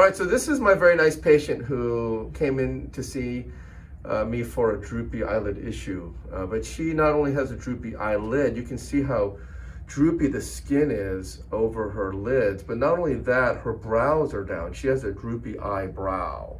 right, so this is my very nice patient who came in to see me for a droopy eyelid issue. But she not only has a droopy eyelid, you can see how droopy the skin is over her lids, but not only that, her brows are down. She has a droopy eyebrow.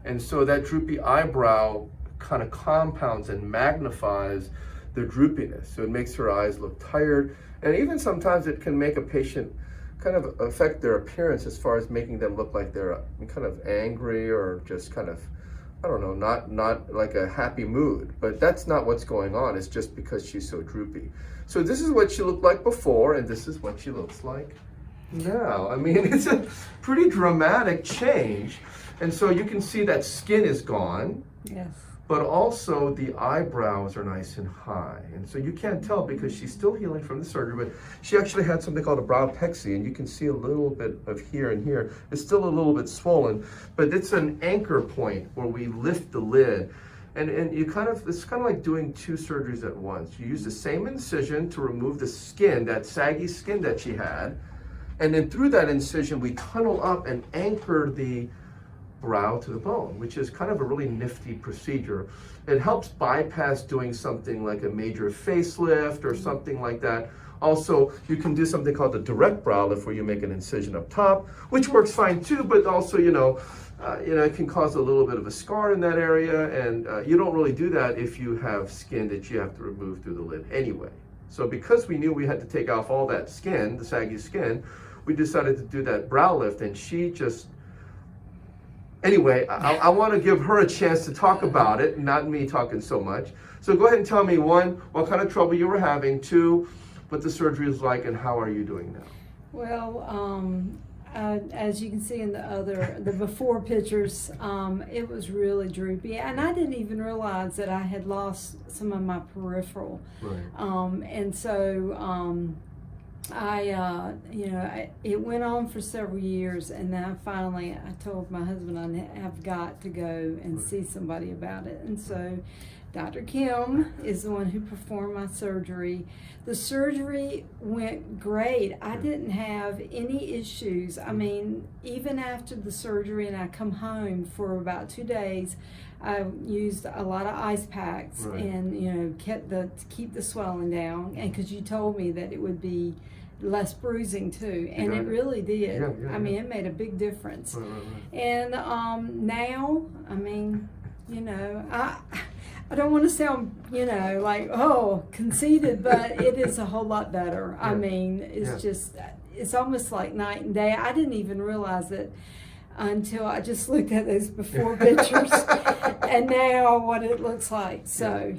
And so that droopy eyebrow kind of compounds and magnifies the droopiness. So it makes her eyes look tired. And even sometimes it can make a patient kind of affect their appearance as far as making them look like they're kind of angry or just kind of, I don't know, not like a happy mood. But that's not what's going on. It's just because she's so droopy. So this is what she looked like before, and this is what she looks like now. I mean, it's a pretty dramatic change. And so you can see that skin is gone. Yes. But also the eyebrows are nice and high. And so you can't tell because she's still healing from the surgery, but she actually had something called a Browpexy, and you can see a little bit of here and here. It's still a little bit swollen, but it's an anchor point where we lift the lid. And you it's kind of like doing two surgeries at once. You use the same incision to remove the skin, that saggy skin that she had. And then through that incision, we tunnel up and anchor the brow to the bone, which is kind of a really nifty procedure. It helps bypass doing something like a major facelift or something like that. Also, you can do something called the direct brow lift, where you make an incision up top, which works fine too, but also, it can cause a little bit of a scar in that area, and you don't really do that if you have skin that you have to remove through the lid anyway. So because we knew we had to take off all that skin, the saggy skin, we decided to do that brow lift, and she just, anyway, I want to give her a chance to talk about it, not me talking so much. So go ahead and tell me, one, what kind of trouble you were having, two, what the surgery is like, and how are you doing now? Well, as you can see in the before pictures, it was really droopy, and I didn't even realize that I had lost some of my peripheral. Right. And so it went on for several years, and then I told my husband I have got to go and see somebody about it. And so Dr. Kim is the one who performed my surgery. The surgery went great. I didn't have any issues. I mean, even after the surgery and I come home for about 2 days, I used a lot of ice packs, right, and keep the swelling down, and because you told me that it would be less bruising too, and it really did. I mean, it made a big difference. Right. And now, I mean, I don't want to sound, like, conceited, but it is a whole lot better. I mean, it's almost like night and day. I didn't even realize it until I just looked at those before pictures and now what it looks like. So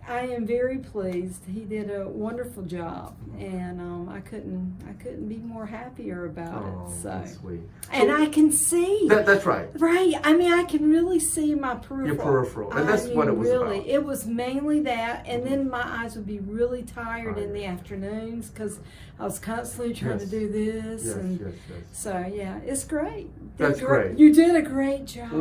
I am very pleased. He did a wonderful job, and I couldn't be more happier about it. So that's sweet. And I can see. That's right. Right. I mean, I can really see my peripheral. Your peripheral, and that's what it was about. It was mainly that, and then my eyes would be really tired in the afternoons because I was constantly trying to do this. So it's great. That's great. You did a great job.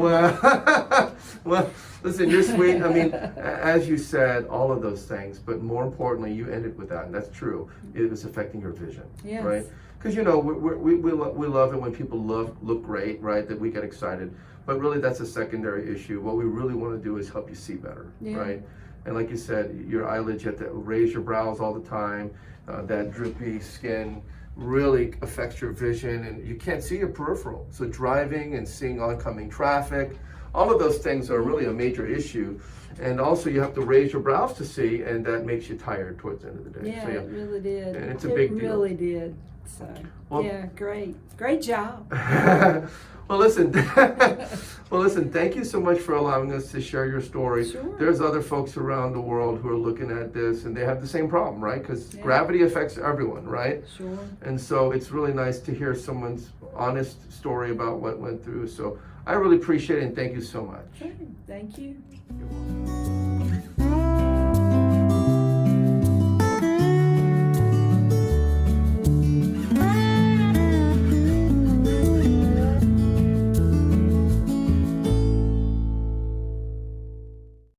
Well, listen, you're sweet. I mean, as you said, all of those things, but more importantly, you ended with that, and that's true. It was affecting your vision, right? Because we love it when people look great, right? That we get excited, but really that's a secondary issue. What we really want to do is help you see better, right? And like you said, your eyelids, you have to raise your brows all the time. That droopy skin really affects your vision, and you can't see your peripheral. So driving and seeing oncoming traffic, all of those things are really a major issue. And also you have to raise your brows to see, and that makes you tired towards the end of the day. Yeah, it really did. And it's a big deal. It really did. So, great job. Well, listen, thank you so much for allowing us to share your story. Sure. There's other folks around the world who are looking at this, and they have the same problem, right? Because gravity affects everyone, right? Sure. And so it's really nice to hear someone's honest story about what went through. So I really appreciate it, and thank you so much. Okay. Thank you. You're welcome.